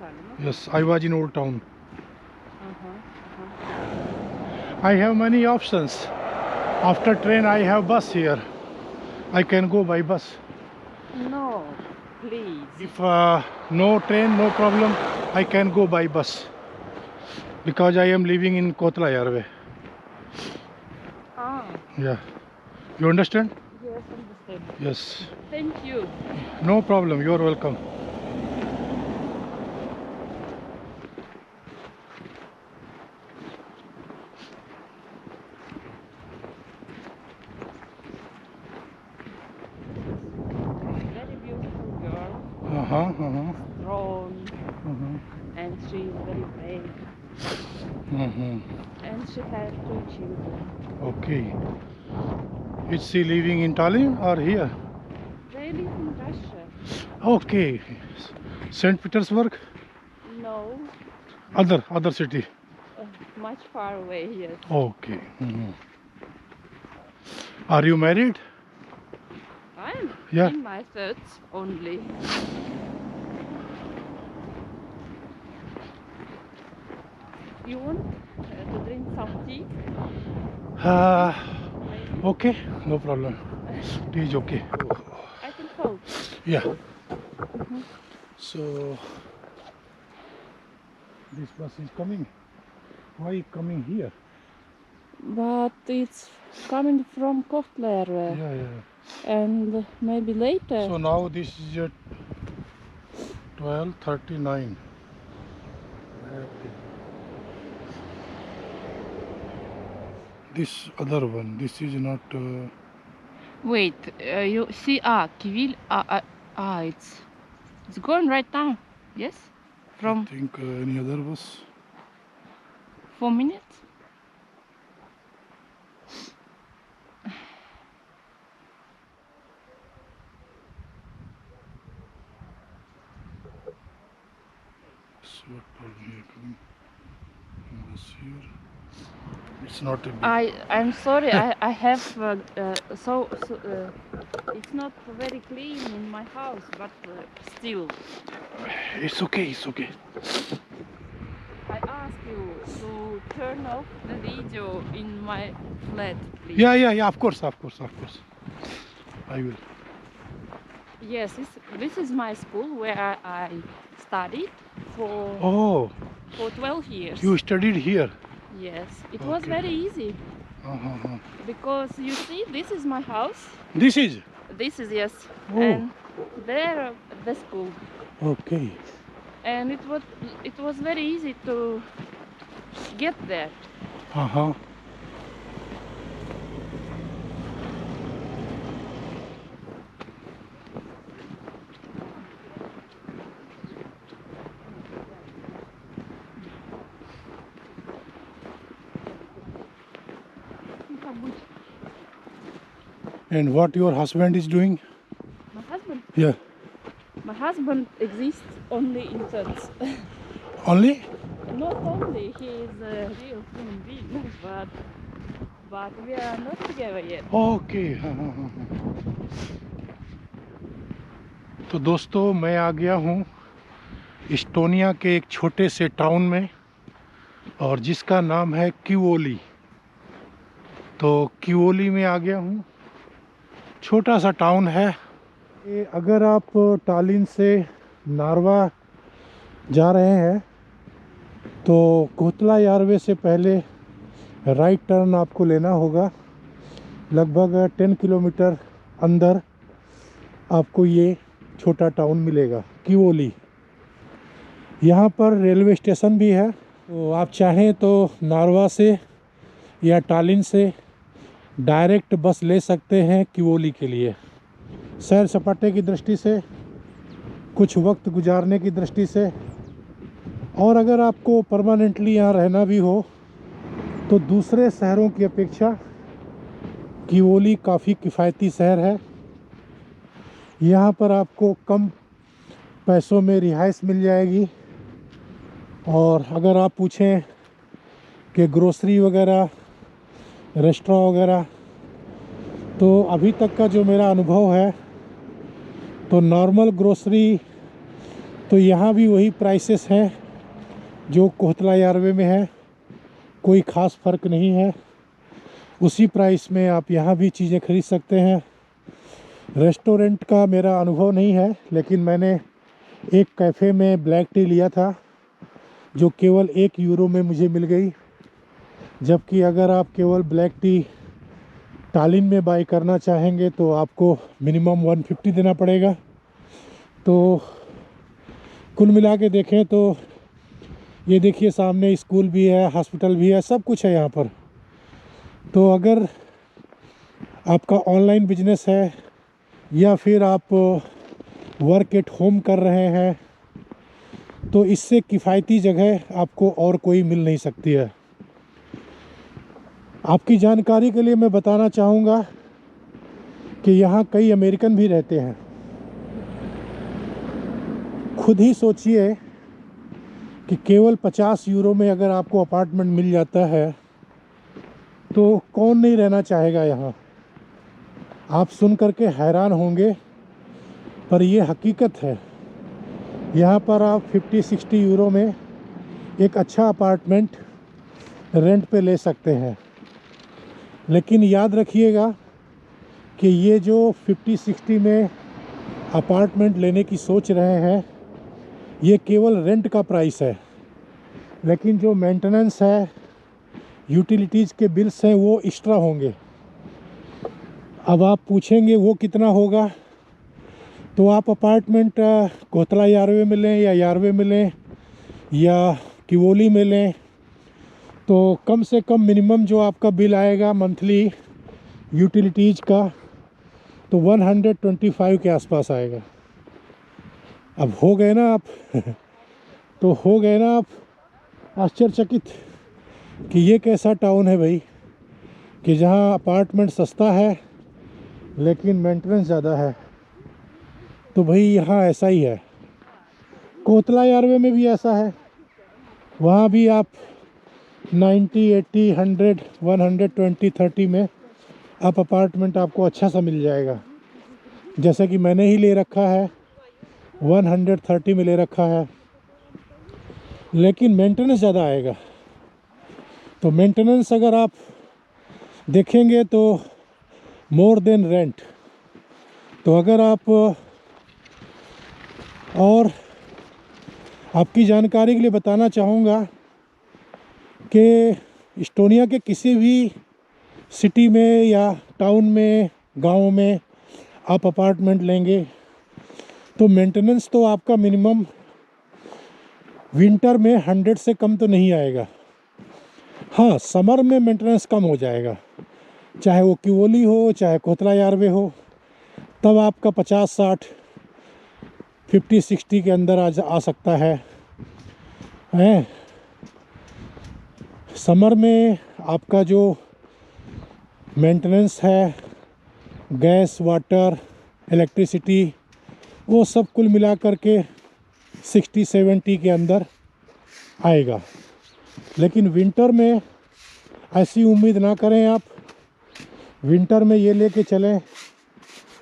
no? Yes, I was in Old Town. Uh-huh. I have many options. After train, I have bus here. I can go by bus. No, please. If no train, no problem, I can go by bus. Because I am living in Kotla Yarwe. Ah, Yeah. You understand? yes, understand. Yes. Thank you. No problem. You are welcome. Very beautiful girl, Uh-huh. strong, Uh-huh. and she is very brave. And she has 2 children. Okay. Is she living in Tallinn or here? They live in Russia. Okay. St. Petersburg? No, Other city. much far away, yes. Okay. Are you married? I'm Yeah. in my 30s only. You want to drink some tea? Maybe? Okay, no problem. Tea is okay. I can hold. Yeah. So this bus is coming. Why coming here? But it's coming from Kohtler, Yeah. and maybe later. So now this is at 12:39. This other one. This is not. Wait, you see, Kivil, it's going right now. Yes, I from think any other bus. 4 minutes. So what problem here coming? Bus here. It's not a big. I'm sorry. I have it's not very clean in my house, but still. It's okay. It's okay. I ask you to turn off the video in my flat, please. Yeah. Of course. I will. Yes, this is my school where I studied for Oh, 12 years. you studied here. Yes, it was Okay. very easy because you see, this is my house. This is. This is yes, Oh. and there the school. Okay. And it was very easy to get there. And what your husband is doing? My husband? Yeah. My husband exists only in church. Only? Not only, he is a real human being, but we are not together yet. Okay. तो दोस्तों, मैं आ गया हूँ Estonia के एक छोटे से town में, और जिसका नाम है क्यूओली। तो क्यूओली में आ गया हूँ। छोटा सा टाउन है। अगर आप टालिन से नारवा जा रहे हैं तो कोतला यारवे से पहले राइट टर्न आपको लेना होगा। लगभग 10 किलोमीटर अंदर आपको ये छोटा टाउन मिलेगा, क्यूओली। यहाँ पर रेलवे स्टेशन भी है, तो आप चाहें तो नारवा से या टालिन से डायरेक्ट बस ले सकते हैं क्यूओली के लिए। सैर सपाटे की दृष्टि से, कुछ वक्त गुजारने की दृष्टि से, और अगर आपको परमानेंटली यहाँ रहना भी हो तो दूसरे शहरों की अपेक्षा क्यूओली काफ़ी किफ़ायती शहर है। यहाँ पर आपको कम पैसों में रिहाइश मिल जाएगी। और अगर आप पूछें कि ग्रोसरी वगैरह, रेस्टोरेंट वगैरह, तो अभी तक का जो मेरा अनुभव है, तो नॉर्मल ग्रोसरी तो यहाँ भी वही प्राइसेस हैं जो कोहतला यारवे में है, कोई ख़ास फ़र्क नहीं है। उसी प्राइस में आप यहाँ भी चीज़ें खरीद सकते हैं। रेस्टोरेंट का मेरा अनुभव नहीं है, लेकिन मैंने एक कैफ़े में ब्लैक टी लिया था जो केवल 1 यूरो में मुझे मिल गई, जबकि अगर आप केवल ब्लैक टी टालिन में बाई करना चाहेंगे तो आपको मिनिमम 150 देना पड़ेगा। तो कुल मिला के देखें तो ये देखिए सामने स्कूल भी है, हॉस्पिटल भी है, सब कुछ है यहाँ पर। तो अगर आपका ऑनलाइन बिजनेस है या फिर आप वर्क एट होम कर रहे हैं तो इससे किफ़ायती जगह आपको और कोई मिल नहीं सकती है। आपकी जानकारी के लिए मैं बताना चाहूँगा कि यहाँ कई अमेरिकन भी रहते हैं। खुद ही सोचिए कि केवल 50 यूरो में अगर आपको अपार्टमेंट मिल जाता है तो कौन नहीं रहना चाहेगा यहाँ। आप सुन करके हैरान होंगे, पर ये हकीकत है। यहाँ पर आप 50-60 यूरो में एक अच्छा अपार्टमेंट रेंट पे ले सकते हैं। लेकिन याद रखिएगा कि ये जो 50-60 में अपार्टमेंट लेने की सोच रहे हैं, ये केवल रेंट का प्राइस है, लेकिन जो मेंटेनेंस है, यूटिलिटीज़ के बिल्स हैं, वो एक्स्ट्रा होंगे। अब आप पूछेंगे वो कितना होगा, तो आप अपार्टमेंट कोहतला यारवे में लें या यारवे में लें या किवोली में लें तो कम से कम मिनिमम जो आपका बिल आएगा मंथली यूटिलिटीज़ का तो 125 के आसपास आएगा। अब हो गए ना आप तो हो गए ना आप आश्चर्यचकित कि ये कैसा टाउन है भाई, कि जहाँ अपार्टमेंट सस्ता है लेकिन मेंटेनेंस ज़्यादा है। तो भाई यहाँ ऐसा ही है। कोहतला यारवे में भी ऐसा है, वहाँ भी आप 90, 80, 100, 120, 30 में आप अपार्टमेंट आपको अच्छा सा मिल जाएगा। जैसे कि मैंने ही ले रखा है, 130 में ले रखा है, लेकिन मेंटेनेंस ज़्यादा आएगा। तो मेंटेनेंस अगर आप देखेंगे तो मोर देन रेंट। तो अगर आप, और आपकी जानकारी के लिए बताना चाहूँगा कि इस्टोनिया के किसी भी सिटी में या टाउन में, गांव में आप अपार्टमेंट लेंगे तो मेंटेनेंस तो आपका मिनिमम विंटर में 100 से कम तो नहीं आएगा। हाँ, समर में मेंटेनेंस कम हो जाएगा, चाहे वो किवोली हो चाहे कोहतला यारवे हो, तब आपका 50-60, 50-60 के अंदर आ सकता है। समर में आपका जो मेंटेनेंस है, गैस, वाटर, इलेक्ट्रिसिटी, वो सब कुल मिला कर के 60-70 के अंदर आएगा। लेकिन विंटर में ऐसी उम्मीद ना करें आप। विंटर में ये लेके चलें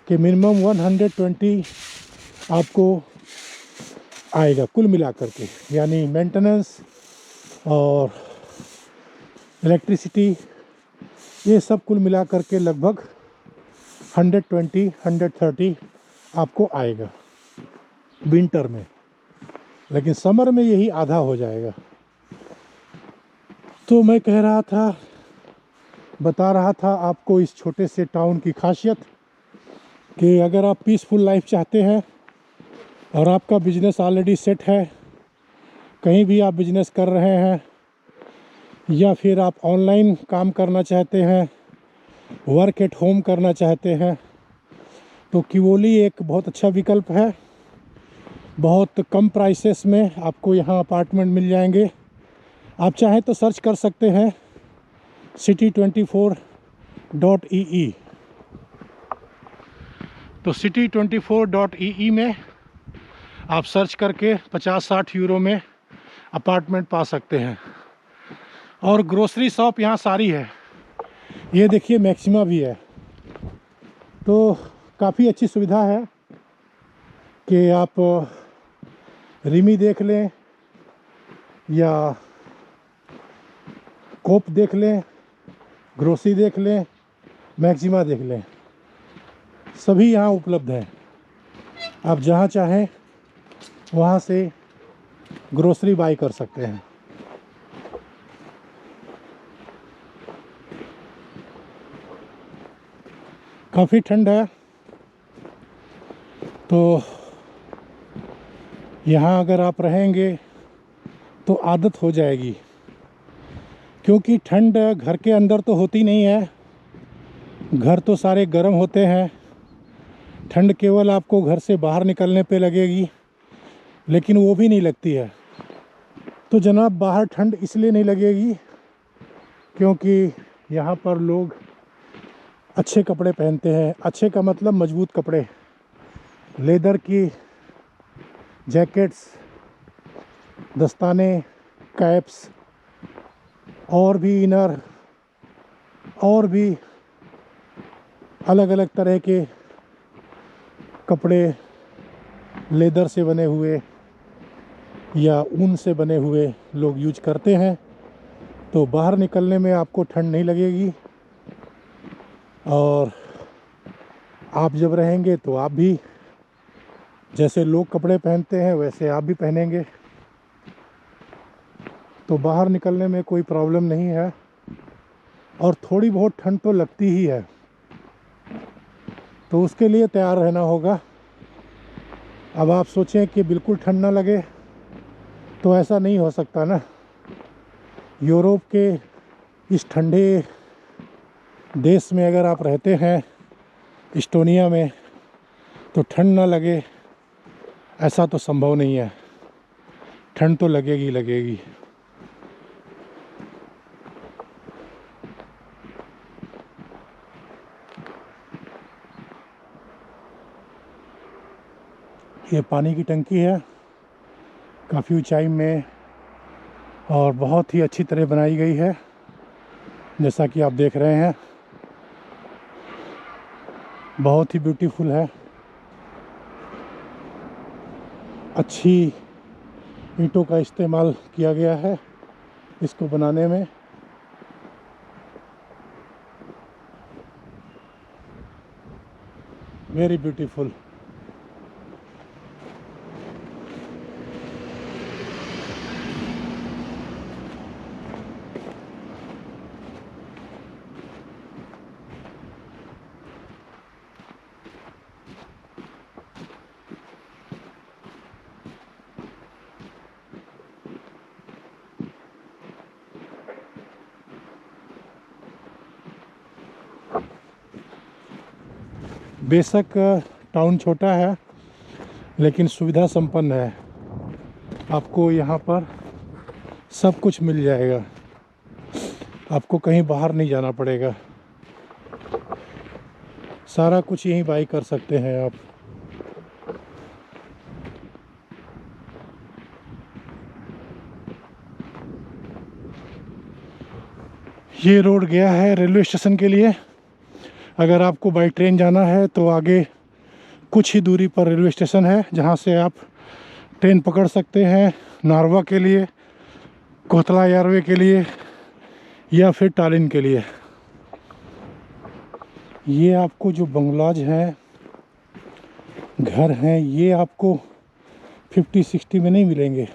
कि मिनिमम 120 आपको आएगा कुल मिला कर के, यानी मेंटेनेंस और इलेक्ट्रिसिटी ये सब कुल मिला कर के लगभग 120, 130 आपको आएगा विंटर में। लेकिन समर में यही आधा हो जाएगा। तो मैं कह रहा था, बता रहा था आपको इस छोटे से टाउन की खासियत कि अगर आप पीसफुल लाइफ चाहते हैं और आपका बिजनेस ऑलरेडी सेट है, कहीं भी आप बिजनेस कर रहे हैं या फिर आप ऑनलाइन काम करना चाहते हैं, वर्क एट होम करना चाहते हैं, तो किवोली एक बहुत अच्छा विकल्प है। बहुत कम प्राइसेस में आपको यहाँ अपार्टमेंट मिल जाएंगे। आप चाहें तो सर्च कर सकते हैं city24.ee। तो city24.ee में आप सर्च करके 50-60 यूरो में अपार्टमेंट पा सकते हैं। और ग्रोसरी शॉप यहाँ सारी है, ये देखिए मैक्सिमा भी है। तो काफ़ी अच्छी सुविधा है कि आप रिमी देख लें या कोप देख लें, ग्रोसरी देख लें, मैक्सिमा देख लें, सभी यहाँ उपलब्ध हैं। आप जहाँ चाहें वहाँ से ग्रोसरी बाई कर सकते हैं। काफ़ी ठंड है, तो यहाँ अगर आप रहेंगे तो आदत हो जाएगी, क्योंकि ठंड घर के अंदर तो होती नहीं है, घर तो सारे गर्म होते हैं। ठंड केवल आपको घर से बाहर निकलने पे लगेगी, लेकिन वो भी नहीं लगती है। तो जनाब, बाहर ठंड इसलिए नहीं लगेगी क्योंकि यहाँ पर लोग अच्छे कपड़े पहनते हैं। अच्छे का मतलब मजबूत कपड़े, लेदर की जैकेट्स, दस्ताने, कैप्स और भी इनर और भी अलग अलग तरह के कपड़े लेदर से बने हुए या ऊन से बने हुए लोग यूज करते हैं। तो बाहर निकलने में आपको ठंड नहीं लगेगी, और आप जब रहेंगे तो आप भी जैसे लोग कपड़े पहनते हैं वैसे आप भी पहनेंगे। तो बाहर निकलने में कोई प्रॉब्लम नहीं है, और थोड़ी बहुत ठंड तो लगती ही है, तो उसके लिए तैयार रहना होगा। अब आप सोचें कि बिल्कुल ठंड ना लगे, तो ऐसा नहीं हो सकता ना। यूरोप के इस ठंडे देश में अगर आप रहते हैं, इस्टोनिया में, तो ठंड ना लगे ऐसा तो संभव नहीं है। ठंड तो लगेगी लगेगी। ये पानी की टंकी है, काफ़ी ऊंचाई में, और बहुत ही अच्छी तरह बनाई गई है, जैसा कि आप देख रहे हैं। बहुत ही ब्यूटीफुल है। अच्छी ईंटों का इस्तेमाल किया गया है इसको बनाने में। Very beautiful. बेशक टाउन छोटा है, लेकिन सुविधा संपन्न है। आपको यहाँ पर सब कुछ मिल जाएगा, आपको कहीं बाहर नहीं जाना पड़ेगा, सारा कुछ यहीं बाई कर सकते हैं आप। ये रोड गया है रेलवे स्टेशन के लिए। अगर आपको बाई ट्रेन जाना है तो आगे कुछ ही दूरी पर रेलवे स्टेशन है, जहाँ से आप ट्रेन पकड़ सकते हैं नारवा के लिए, कोतला के लिए, या फिर टालिन के लिए। ये आपको जो बंगलाज हैं, घर हैं, ये आपको 50-60 में नहीं मिलेंगे।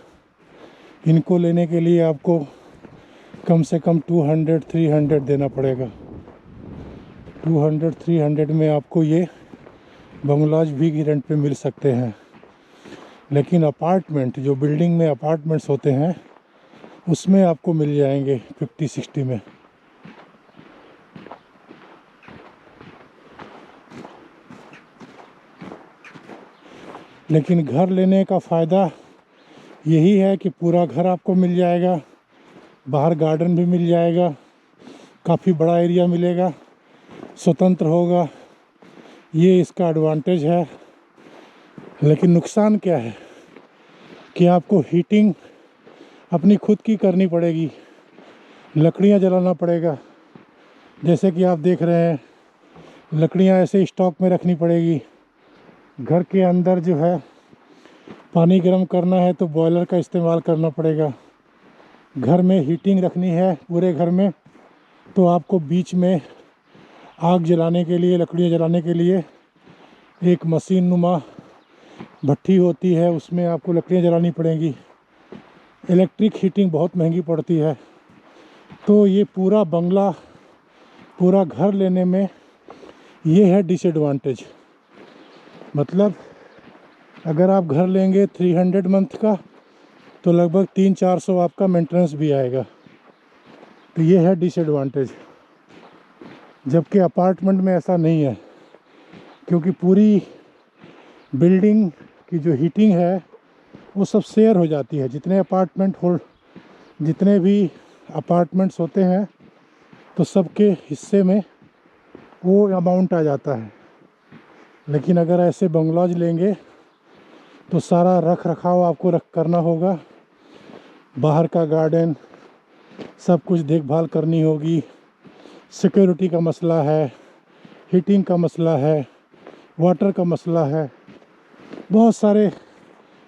इनको लेने के लिए आपको कम से कम 200-300 देना पड़ेगा। 200-300 में आपको ये बंगलाज भी रेंट पे मिल सकते हैं। लेकिन अपार्टमेंट, जो बिल्डिंग में अपार्टमेंट्स होते हैं, उसमें आपको मिल जाएंगे 50-60 में। लेकिन घर लेने का फ़ायदा यही है कि पूरा घर आपको मिल जाएगा, बाहर गार्डन भी मिल जाएगा, काफ़ी बड़ा एरिया मिलेगा, स्वतंत्र होगा। ये इसका एडवांटेज है। लेकिन नुकसान क्या है कि आपको हीटिंग अपनी खुद की करनी पड़ेगी, लकड़ियाँ जलाना पड़ेगा। जैसे कि आप देख रहे हैं, लकड़ियाँ ऐसे स्टॉक में रखनी पड़ेगी। घर के अंदर जो है पानी गर्म करना है तो बॉयलर का इस्तेमाल करना पड़ेगा। घर में हीटिंग रखनी है पूरे घर में तो आपको बीच में आग जलाने के लिए, लकड़ियाँ जलाने के लिए एक मशीन नुमा भट्टी होती है, उसमें आपको लकड़ियाँ जलानी पड़ेंगी। इलेक्ट्रिक हीटिंग बहुत महंगी पड़ती है। तो ये पूरा बंगला, पूरा घर लेने में ये है डिसएडवांटेज। मतलब अगर आप घर लेंगे 300 मंथ का तो लगभग 300-400 आपका मेंटेनेंस भी आएगा। तो ये है डिसएडवांटेज। जबकि अपार्टमेंट में ऐसा नहीं है, क्योंकि पूरी बिल्डिंग की जो हीटिंग है वो सब शेयर हो जाती है। जितने भी अपार्टमेंट्स होते हैं तो सबके हिस्से में वो अमाउंट आ जाता है। लेकिन अगर ऐसे बंगलाज लेंगे तो सारा रख रखाव आपको करना होगा। बाहर का गार्डन सब कुछ देखभाल करनी होगी। सिक्योरिटी का मसला है, हीटिंग का मसला है, वाटर का मसला है। बहुत सारे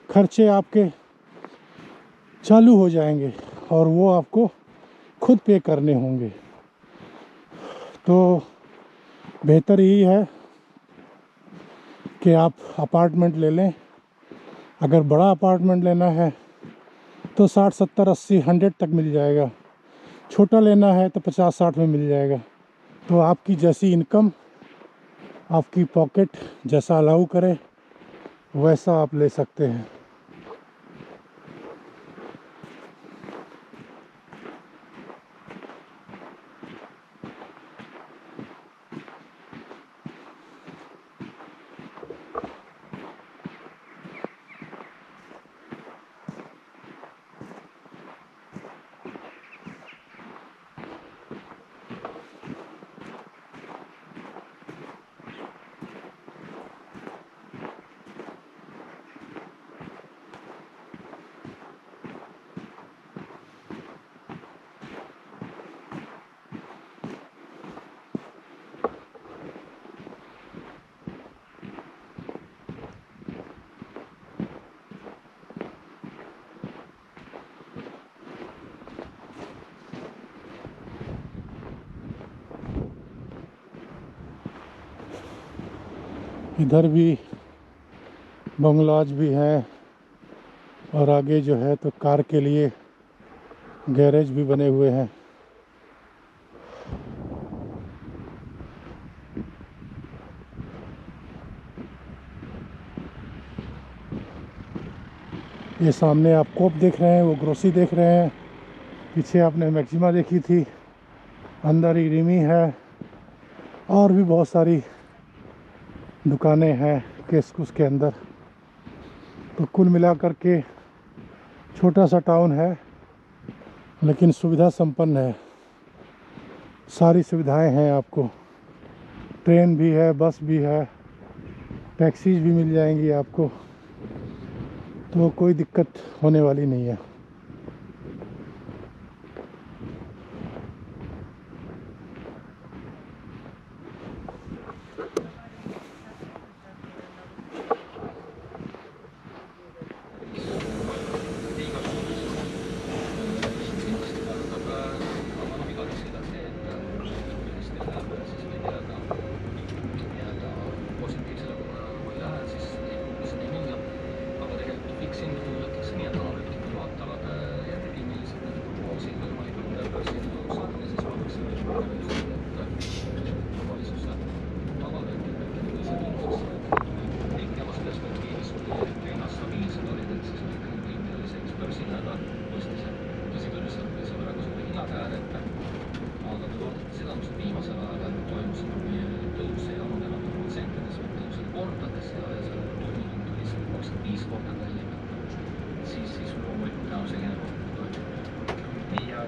खर्चे आपके चालू हो जाएंगे और वो आपको खुद पे करने होंगे। तो बेहतर यही है कि आप अपार्टमेंट ले लें। अगर बड़ा अपार्टमेंट लेना है तो 60, 70, 80, 100 तक मिल जाएगा। छोटा लेना है तो 50-60 में मिल जाएगा। तो आपकी जैसी इनकम, आपकी पॉकेट जैसा अलाउ करे वैसा आप ले सकते हैं। इधर भी बंगलाज भी है और आगे जो है तो कार के लिए गैरेज भी बने हुए हैं। ये सामने आप कोप देख रहे हैं, वो ग्रोसरी देख रहे हैं। पीछे आपने मैक्सिमा देखी थी, अंदर ही रिमी है और भी बहुत सारी दुकानें हैं केस्कुस के अंदर। तो कुल मिलाकर के छोटा सा टाउन है लेकिन सुविधा संपन्न है। सारी सुविधाएं हैं आपको। ट्रेन भी है, बस भी है, टैक्सीज भी मिल जाएंगी आपको। तो कोई दिक्कत होने वाली नहीं है।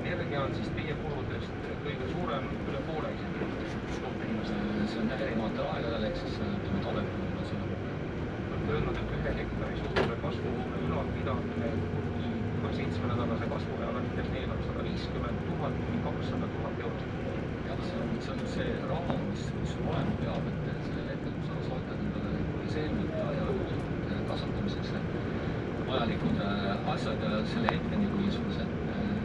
energia on siis teie kuludest kõige suurem, üle poole isegi. See on erinevatel aegadel, ehk siis ütleme talvel olete öelnud, et 1 hektari suuruse kasvuhoone ülalpidamine 7-nädalase kasvuga on investeerinud 150 000 kuni 200 000 eurot. Jah, see on see raha, mis sul olema peab, et sellel hetkel, kui sa soetad endale seemned ja kasvatamiseks vajalikud asjad ja selle hetkeni, kui sul see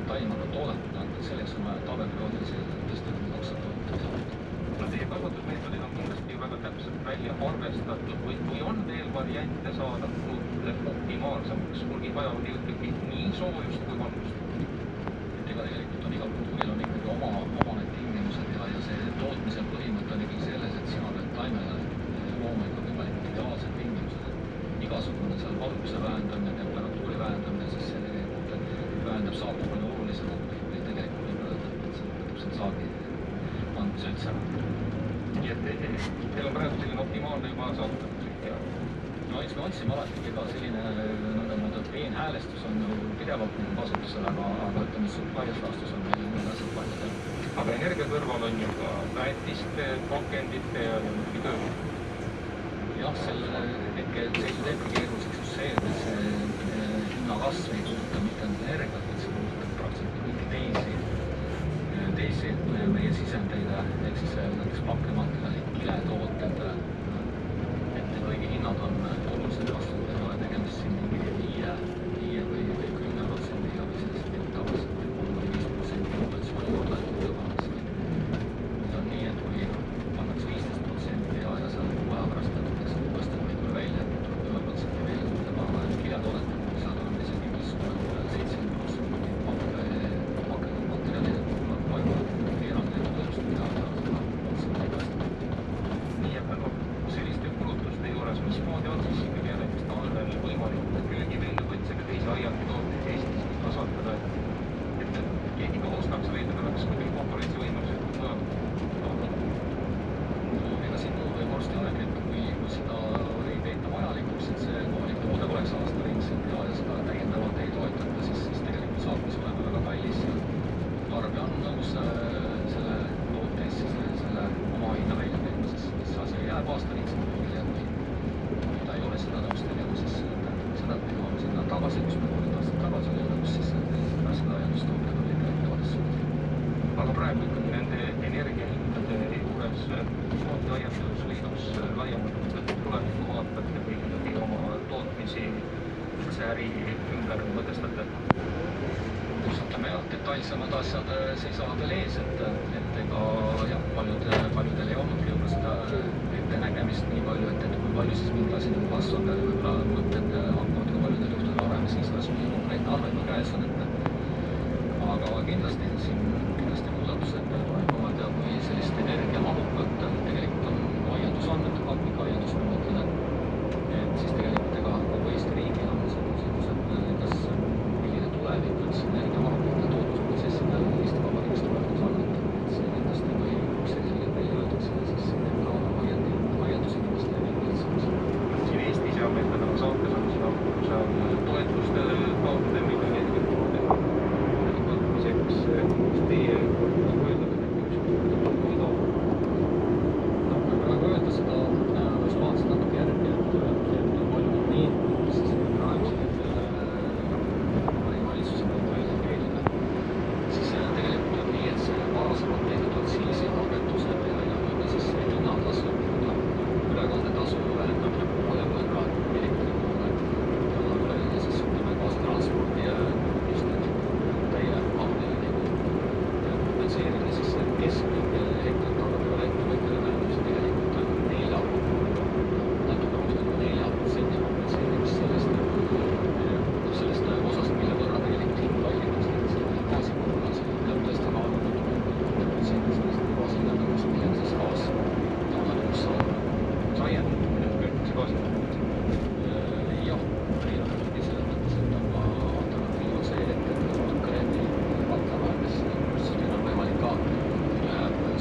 taim hakkab toodetud anda, selleks on vaja tabeperioodilisi tõstjad 200 000. Teie kasvatusmeetodid on kindlasti väga täpselt välja arvestatud või on veel variante saada optimaalsemaks, kuigi vajavad ikkagi nii soojust kui valgust. Ega tegelikult on igal kultuuril on ikkagi oma need tingimused ja see tootmise põhimõte on ikkagi selles, et sina pead taimele looma ikka võimalikult ideaalsed tingimused. Igasugune seal valguse vähendamine, temperatuuri vähendamine, siis see tegelikult vähendab saagi palju olulisemalt või tegelikult võib öelda, et see võtab selle saagi andmise üldse ära. Nii et teil on praegu selline optimaalne juba saavutatud. No eks me otsime alati ka selline nõnda peenhäälestus on ju pidevalt kasutusel, aga ütleme, et laias laastus on meil asjad palju teha. Aga energia kõrval on ju ka väetiste, pakendite ja muidugi tööl. Jah, selle hetkel seisu teebki keeruliseks just see, et see hinnakasv ei puuduta mitte energiat, vaid see puudutab praktiliselt kõiki teisi meie sisendeid, ehk siis näiteks pakkematerjali, kiletooted, et kõigi hinnad on oluliselt kasvanud, ei ole tegemist siin mingi 5 või 10% ja või sellised tavaliselt 5% inflatsiooni korraldatud jõuamaks. See on nii, et kui pannakse 15% ja seal aja pärast võetakse uuesti võidule välja, et tuleb 10% veel juurde panna, et kiletoodetud, seal on isegi mingisugune 70% pakkematerjali selliste kulutuste juures, mismoodi on siis ikkagi näiteks talvel võimalik köögiviljakõtsega teisi aiandi tooteid Eestis kasvatada, et keegi ka ostaks või meil oleks kuidagi konkurentsivõimelised kui mujal. Ega siin muu või vorsti olegi, et kui seda ei peeta vajalikuks, et see kohalik toode oleks aastaringselt ja seda täiendavalt ei toetata, siis tegelikult saab mis olema väga kallis. Tarbija on nõus selle toote eest selle oma hinna välja teema, siis asi jääb aastaringselt kuhile ja kui ta ei ole seda nõus tegema, siis seda peame sinna tagasi, kus me 3 aastat tagasi oli nõus, siis seda aiandustooted oli tegevates suhtes. Aga praegu ikkagi nende energiahindade juures samuti aiandusliidus laiemalt tulevikku vaatate või ikkagi oma tootmisi see äri ümber mõtestate? Ütleme jah, detailsemad asjad seisavad veel ees, et ega jah, paljudel ei olnudki juba seda ettenägemist nii palju, et kui palju siis mingi asi nagu kasvab ja võib-olla mõtted hakkavad ka paljudel juhtudel olema, siis kui konkreetne arve juba käes on, aga kindlasti siin muudatused toimuvad ja kui sellist energiamahukat tegelikult on aiandusandmed, kakmikaiandus, ma mõtlen, et siis tegelikult ega kogu Eesti riigil on see küsimus, et kas milline tulevik üldse energiamahukate tootlusprotsesside Eesti Vabariigis tulevikus on, et see kindlasti kui sellisel välja öeldakse, siis ka aiandusinimeste lihtsamaks. Siin Eestis ja meil täna saates on seal toetuste taotlemine võtmiseks, mis teie öeldavad, et üks ei too? No praegu öelda seda võiks vaadata natuke järgi, et palju on neid, siis praegusel valitsuse poolt välja käidud, siis tegelikult on nii, et see varasemalt tehtud aktsiisilangetused ja siis hinnatasu, ülekandetasu vähendamine poole võrra elektri poole ja siis ütleme gaasitranspordi ja just täie mahuline kompenseerimine, siis keskmine hektartarvele ettevõtjale tähendab see tegelikult natuke rohkem kui 4% kompenseerimist sellest osast, mille võrra tegelikult hind kallimas, et gaasi puhul on see peab tõesti kaaluma 10% sellest gaasihinnatõusust, millega siis gaas tõus saab saia kõrguse gaasi. Jah, meil on muidugi selles mõttes, et on ka alternatiiv on see, et kõrgeni vaatama, mis siin on võimalik ka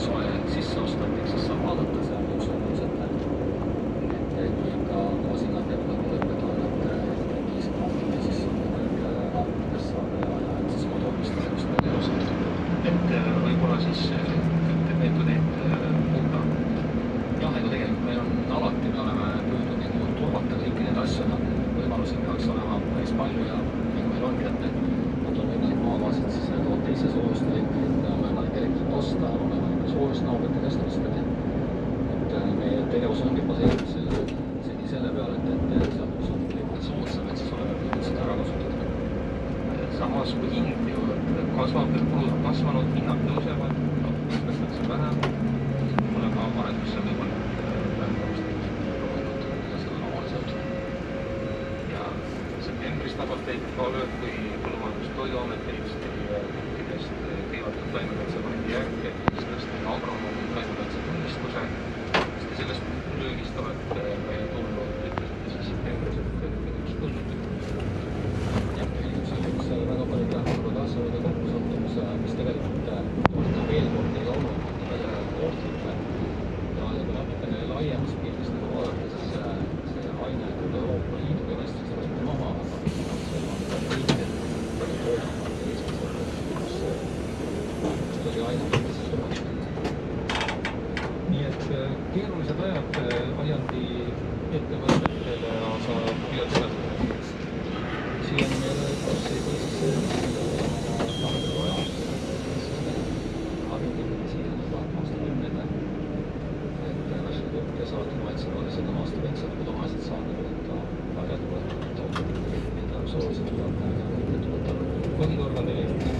soe sisse osta, et siis saab vaadata seal üks, et kui ikka gaasihinnad jäävad lõpetada, et millised mahud ja siis on võimalik arvutades saada ja siis oma tootmistasust välja osta. Et võib-olla siis küttemeetodeid muuta. Jah, ega tegelikult meil on alati, me oleme püüdnud turvata kõiki neid asju, võimalusi peaks olema päris palju ja meil ongi, et on võimalik maagaasid siis toota ise soojustada, on võimalik elektrit osta, on võimalik soojusnaabrite käest osta, et meie tegevus ongi baseeritud seni selle peale, et seal kus on soodsam, et siis oleme püüdnud seda samas kui hind ju kasvab ja kulud on kasvanud, hinnad tõusevad, tõstetakse vähem, pole ka arendusse võimalik vähem ja septembris tabab teid ka löök, kui Põllumajandus-Toiduamet Eesti kõikidest keelatud taimekaitsevahendi jääke, siis tõstmine agronoomid taimekaitsetunnistuse, sest te sellest löögist olete välja tulnud, ütlesite siis septembris, et üks tulnud. Üks väga palju tähelepanu asjaolude kokkusattumus, mis tegelikult veel kord ei olnud väga ohtlik ja kui natukene laiemas pildis vaadata, siis see aine Euroopa Liidu ja Eestis võeti maha, aga oli aine nii et keerulised ajad aiandi ettevõtetele, aga püüad edasi. Siiani meil kas ei või siis harjutimine siiani juba aastakümnete, et asjade saada maitsevale seda aastapentsat, kui tavaliselt saada võtta aiad võtta, mida soovisid võtta põhikorda teil Eestis.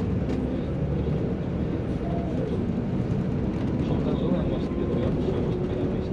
Suur tänu tulemast ja tuli jaotusöömast pidamist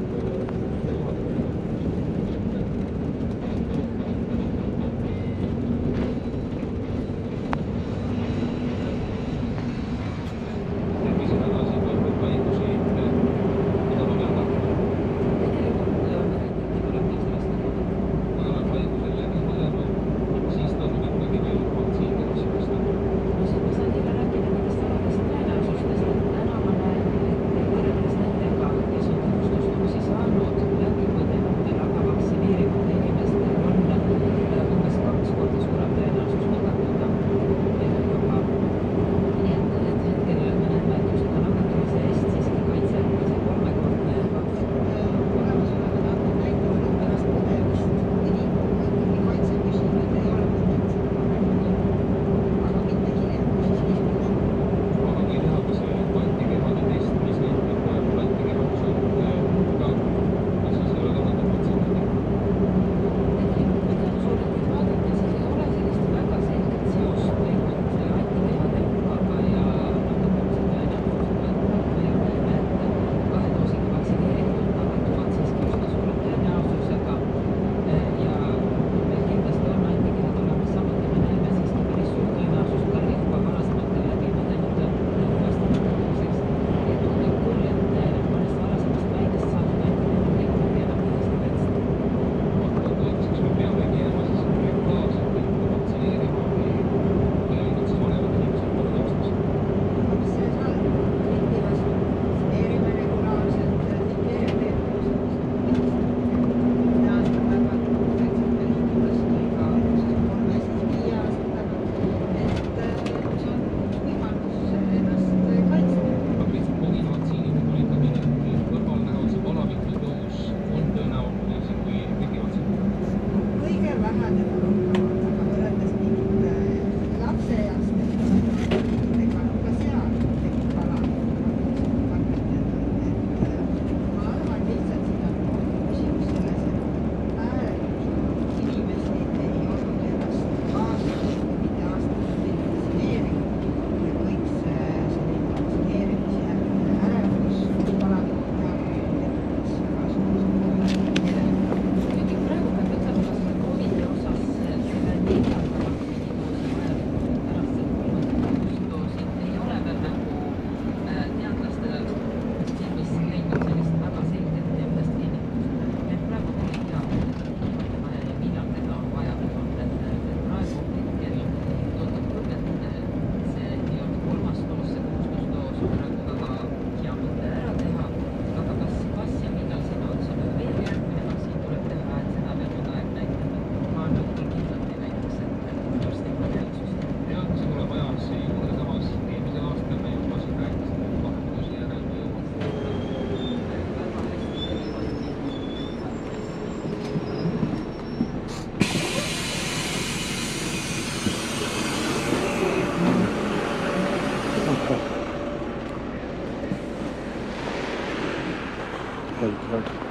Right.